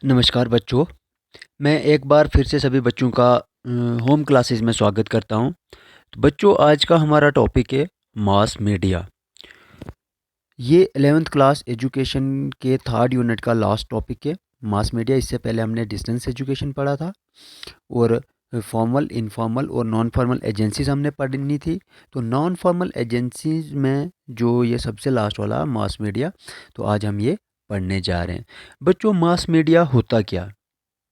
नमस्कार बच्चों, मैं एक बार फिर से सभी बच्चों का होम क्लासेस में स्वागत करता हूं। तो बच्चों, आज का हमारा टॉपिक है मास मीडिया। ये 11th क्लास एजुकेशन के थर्ड यूनिट का लास्ट टॉपिक है, मास मीडिया। इससे पहले हमने डिस्टेंस एजुकेशन पढ़ा था और फॉर्मल, इनफॉर्मल और नॉन फॉर्मल एजेंसीज हमने पढ़नी थी। तो नॉन फॉर्मल एजेंसीज में जो ये सबसे लास्ट वाला मास मीडिया, तो आज हम ये पढ़ने जा रहे हैं। बच्चों, मास मीडिया होता क्या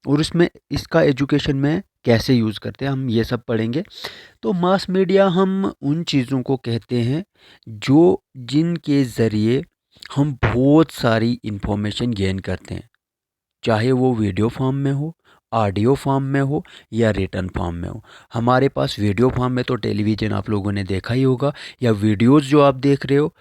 और उसमें इसका एजुकेशन में कैसे यूज़ करते हैं, हम ये सब पढ़ेंगे। तो मास मीडिया हम उन चीज़ों को कहते हैं जो जिनके ज़रिए हम बहुत सारी इन्फॉर्मेशन गेन करते हैं, चाहे वो वीडियो फॉर्म में हो, ऑडियो फॉर्म में हो या रिटर्न फॉर्म में हो। हमारे पास वीडियो फॉर्म में तो टेलीविज़न आप लोगों ने देखा ही होगा, या वीडियोज़ जो आप देख रहे हो।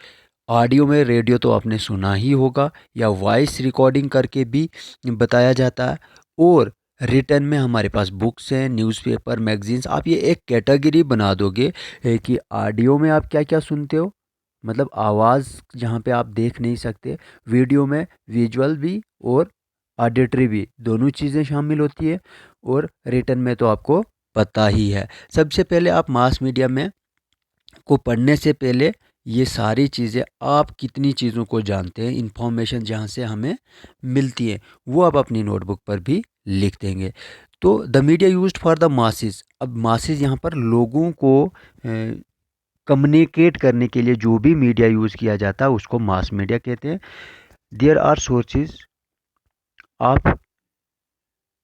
ऑडियो में रेडियो तो आपने सुना ही होगा, या वॉइस रिकॉर्डिंग करके भी बताया जाता है। और रिटर्न में हमारे पास बुक्स हैं, न्यूज़पेपर, मैगजीन्स। आप ये एक कैटेगरी बना दोगे कि ऑडियो में आप क्या क्या सुनते हो, मतलब आवाज़ जहाँ पे आप देख नहीं सकते। वीडियो में विजुअल भी और ऑडिटरी भी, दोनों चीज़ें शामिल होती है। और रिटर्न में तो आपको पता ही है। सबसे पहले आप मास मीडिया में को पढ़ने से पहले ये सारी चीज़ें, आप कितनी चीज़ों को जानते हैं, इन्फॉर्मेशन जहाँ से हमें मिलती है, वो आप अपनी नोटबुक पर भी लिख देंगे। तो the media used for the masses. अब मासेस यहाँ पर लोगों को कम्युनिकेट करने के लिए जो भी मीडिया यूज़ किया जाता है उसको मास मीडिया कहते हैं। There are sources of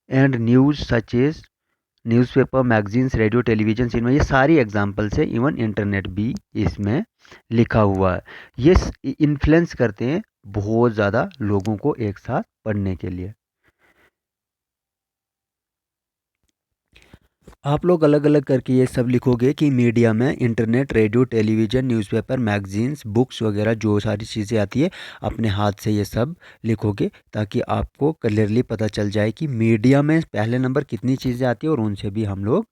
and news such as newspaper, magazines, radio, television, cinema, ये सारी एग्जांपल्स है। इवन इंटरनेट भी इसमें लिखा हुआ है। ये इन्फ्लुएंस करते हैं बहुत ज़्यादा लोगों को एक साथ पढ़ने के लिए। आप लोग अलग अलग करके ये सब लिखोगे कि मीडिया में internet, radio, television, newspaper, magazines, books वगैरह जो सारी चीज़ें आती है, अपने हाथ से ये सब लिखोगे ताकि आपको क्लियरली पता चल जाए कि मीडिया में पहले नंबर कितनी चीज़ें आती है और उनसे भी हम लोग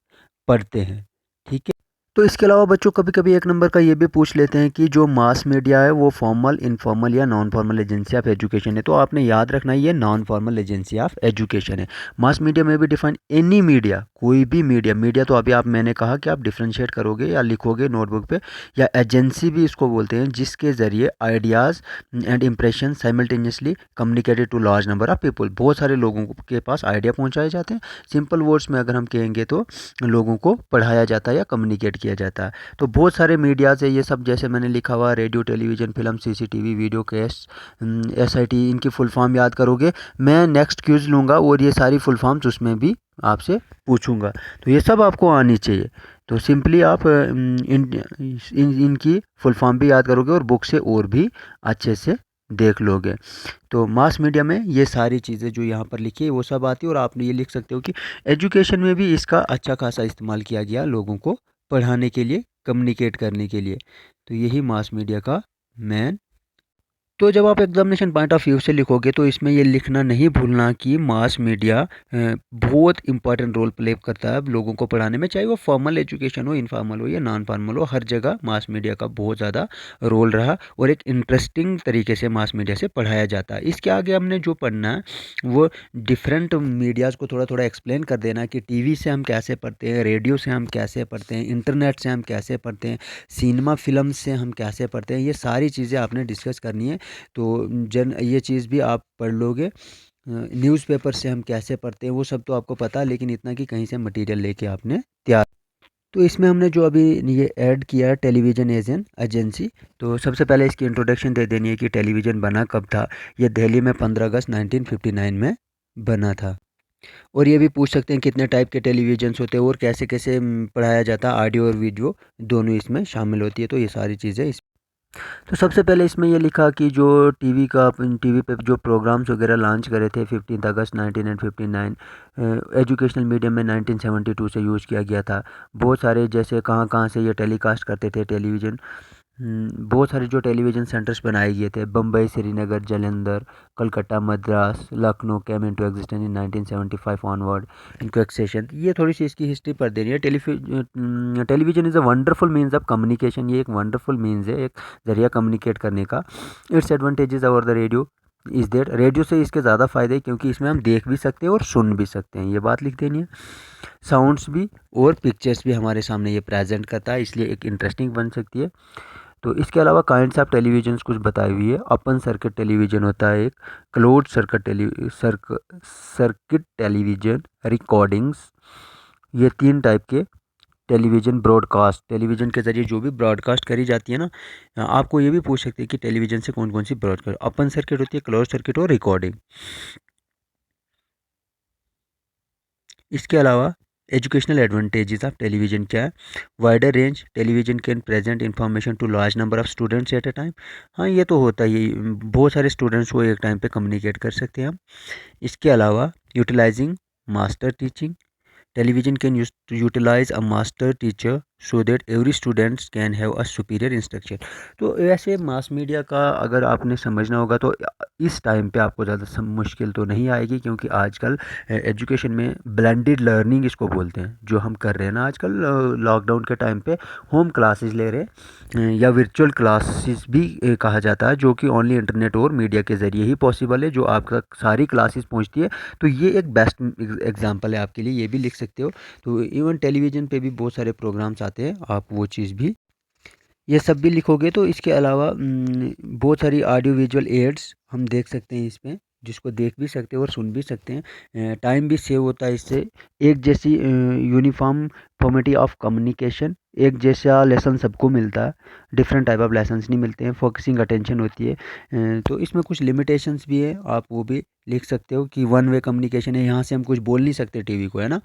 पढ़ते हैं। ठीक है। तो इसके अलावा बच्चों, कभी कभी एक नंबर का ये भी पूछ लेते हैं कि जो मास मीडिया है वो फॉर्मल, इनफॉर्मल या non formal agency of education है। तो आपने याद रखना है ये non formal agency of education है। मास मीडिया में भी डिफाइन एनी मीडिया, कोई भी मीडिया। मीडिया तो अभी आप, मैंने कहा कि आप डिफ्रेंशिएट करोगे या लिखोगे नोटबुक पे, या एजेंसी भी इसको बोलते हैं, जिसके ज़रिए ideas and impression simultaneously communicated to large number of people. बहुत सारे लोगों के पास आइडिया पहुँचाए जाते हैं। सिंपल वर्ड्स में अगर हम कहेंगे तो लोगों को पढ़ाया जाता है या कम्युनिकेट किया जाता है। तो बहुत सारे मीडियाज़ है ये सब, जैसे मैंने लिखा हुआ radio, television, film, CCTV, video cassette, SIT, इनकी फुल फॉर्म याद करोगे। मैं नेक्स्ट क्यूज़ लूँगा और ये सारी फुल फॉर्म्स उसमें भी आपसे पूछूंगा, तो ये सब आपको आनी चाहिए। तो सिंपली आप इनकी फुल फॉर्म भी याद करोगे और बुक से और भी अच्छे से देख लोगे। तो मास मीडिया में ये सारी चीज़ें जो यहाँ पर लिखी है वो सब आती है। और आप ये लिख सकते हो कि एजुकेशन में भी इसका अच्छा खासा इस्तेमाल किया गया लोगों को पढ़ाने के लिए, कम्युनिकेट करने के लिए। तो यही मास मीडिया का मेन। तो जब आप एग्जामिनेशन पॉइंट ऑफ व्यू से लिखोगे तो इसमें ये लिखना नहीं भूलना कि मास मीडिया बहुत इंपॉर्टेंट रोल प्ले करता है लोगों को पढ़ाने में, चाहे वो फॉर्मल एजुकेशन हो, इनफॉर्मल हो या नॉन फॉर्मल हो। हर जगह मास मीडिया का बहुत ज़्यादा रोल रहा और एक इंटरेस्टिंग तरीके से मास मीडिया से पढ़ाया जाता है। इसके आगे हमने जो पढ़ना है वो डिफरेंट मीडियाज़ को थोड़ा थोड़ा एक्सप्लेन कर देना कि टीवी से हम कैसे पढ़ते हैं, रेडियो से हम कैसे पढ़ते हैं, इंटरनेट से हम कैसे पढ़ते हैं, सिनेमा फिल्म से हम कैसे पढ़ते हैं। ये सारी चीज़ें आपने डिस्कस करनी है। तो ये चीज़ भी आप पढ़ लोगे। न्यूज़पेपर से हम कैसे पढ़ते हैं वो सब तो आपको पता है, लेकिन इतना कि कहीं से मटेरियल लेके आपने तैयार। तो इसमें हमने जो अभी ये ऐड किया है टेलीविज़न एज एन एजेंसी, तो सबसे पहले इसकी इंट्रोडक्शन दे देनी है कि टेलीविज़न बना कब था। ये दिल्ली में 15 अगस्त 1959 में बना था। और ये भी पूछ सकते हैं कितने टाइप के टेलीविजन्स होते हैं और कैसे कैसे पढ़ाया जाता है, ऑडियो और वीडियो दोनों इसमें शामिल होती है। तो ये सारी चीज़ें इस। तो सबसे पहले इसमें ये लिखा कि जो टीवी पे जो प्रोग्राम्स वगैरह लॉन्च करे थे 15 अगस्त 1959, एजुकेशनल मीडियम में 1972 से यूज़ किया गया था। बहुत सारे, जैसे कहाँ कहाँ से ये टेलीकास्ट करते थे टेलीविज़न। बहुत सारे जो टेलीविज़न सेंटर्स बनाए गए थे, Bombay, Srinagar, Jalandhar, Calcutta, Madras, Lucknow came into existence in 1975 onward into accession. ये थोड़ी सी इसकी हिस्ट्री पढ़ देनी है। Television is a wonderful means of communication. ये एक वंडरफुल मीन्स है, एक ज़रिया कम्युनिकेट करने का। Its advantages over the radio. Is that radio से इसके ज़्यादा फ़ायदे हैं क्योंकि इसमें हम देख भी सकते हैं और सुन भी सकते हैं, ये बात लिख देनी है। साउंड्स भी और पिक्चर्स भी हमारे सामने ये प्रेजेंट करता है, इसलिए एक इंटरेस्टिंग बन सकती है। तो इसके अलावा काइंड्स ऑफ टेलीविजन कुछ बताई हुई है। ओपन सर्किट टेलीविज़न होता है एक, क्लोज्ड सर्किट टेलीविज़न, रिकॉर्डिंग्स, ये 3 टाइप के टेलीविज़न ब्रॉडकास्ट, टेलीविज़न के ज़रिए जो भी ब्रॉडकास्ट करी जाती है ना, आपको ये भी पूछ सकते हैं कि टेलीविज़न से कौन-कौन सी ब्रॉडकास्ट, ओपन सर्किट होती है, क्लोज़ सर्किट और रिकॉर्डिंग। इसके अलावा एजुकेशनल एडवांटेजेस ऑफ टेलीविज़न क्या है? Wider range, television can present information to large number of students at a time. हाँ, ये तो होता ही, बहुत सारे स्टूडेंट्स को एक टाइम पे कम्युनिकेट कर सकते हैं हम। इसके अलावा utilising master teaching, television can utilize a master teacher so that every students can have a superior instruction। तो ऐसे मास मीडिया का अगर आपने समझना होगा तो इस टाइम पे आपको ज़्यादा मुश्किल तो नहीं आएगी, क्योंकि आजकल एजुकेशन में ब्लेंडेड लर्निंग इसको बोलते हैं, जो हम कर रहे हैं ना आजकल लॉकडाउन के टाइम पे होम क्लासेस ले रहे हैं, या वर्चुअल क्लासेस भी कहा जाता है, जो कि ओनली इंटरनेट और मीडिया के ज़रिए ही पॉसिबल है, जो आपका सारी क्लासेस पहुंचती है। तो ये एक बेस्ट एग्जांपल है आपके लिए, ये भी लिख सकते हो। तो इवन टेलीविज़न पे भी बहुत सारे प्रोग्राम्स आते हैं, आप वो चीज़ भी ये सब भी लिखोगे तो इसके अलावा बहुत सारी ऑडियो विजुअल एड्स हम देख सकते हैं इसमें, जिसको देख भी सकते हैं और सुन भी सकते हैं। टाइम भी सेव होता है इससे। एक जैसी यूनिफॉर्म फॉर्मेटी ऑफ कम्युनिकेशन, एक जैसा लेसन सबको मिलता है, डिफरेंट टाइप ऑफ लेसन्स नहीं मिलते हैं, फोकसिंग अटेंशन होती है। तो इसमें कुछ लिमिटेशंस भी है, आप वो भी लिख सकते हो कि वन वे कम्युनिकेशन है, यहाँ से हम कुछ बोल नहीं सकते टीवी को, है ना,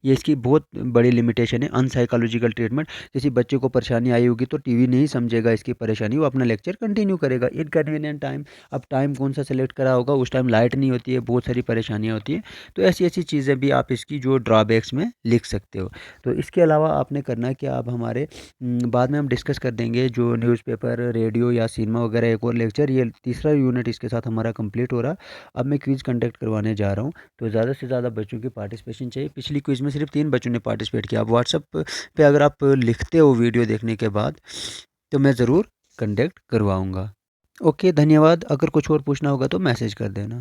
ये इसकी बहुत बड़ी लिमिटेशन है। अनसाइकोलॉजिकल ट्रीटमेंट, किसी बच्चे को परेशानी आई होगी तो टीवी नहीं समझेगा इसकी परेशानी, वो अपना लेक्चर कंटिन्यू करेगा। इनकन्वीनियंट टाइम, अब टाइम कौन सा सेलेक्ट करा होगा, उस टाइम लाइट नहीं होती है, बहुत सारी परेशानियाँ होती हैं। तो ऐसी ऐसी चीज़ें भी आप इसकी जो ड्रॉबैक्स में लिख सकते हो। तो इसके अलावा आपने करना कि आप हमारे बाद में हम डिस्कस कर देंगे जो न्यूज़पेपर, रेडियो या सिनेमा वगैरह, एक और लेक्चर, ये तीसरा यूनिट इसके साथ हमारा कंप्लीट हो रहा है। अब मैं क्विज़ कंडक्ट करवाने जा रहा हूँ, तो ज़्यादा से ज़्यादा बच्चों की पार्टिसिपेशन चाहिए। पिछली क्विज़ में सिर्फ 3 बच्चों ने पार्टिसिपेट किया। आप व्हाट्सअप पे अगर आप लिखते हो वीडियो देखने के बाद, तो मैं ज़रूर कंडक्ट करवाऊँगा। ओके, धन्यवाद। अगर कुछ और पूछना होगा तो मैसेज कर देना।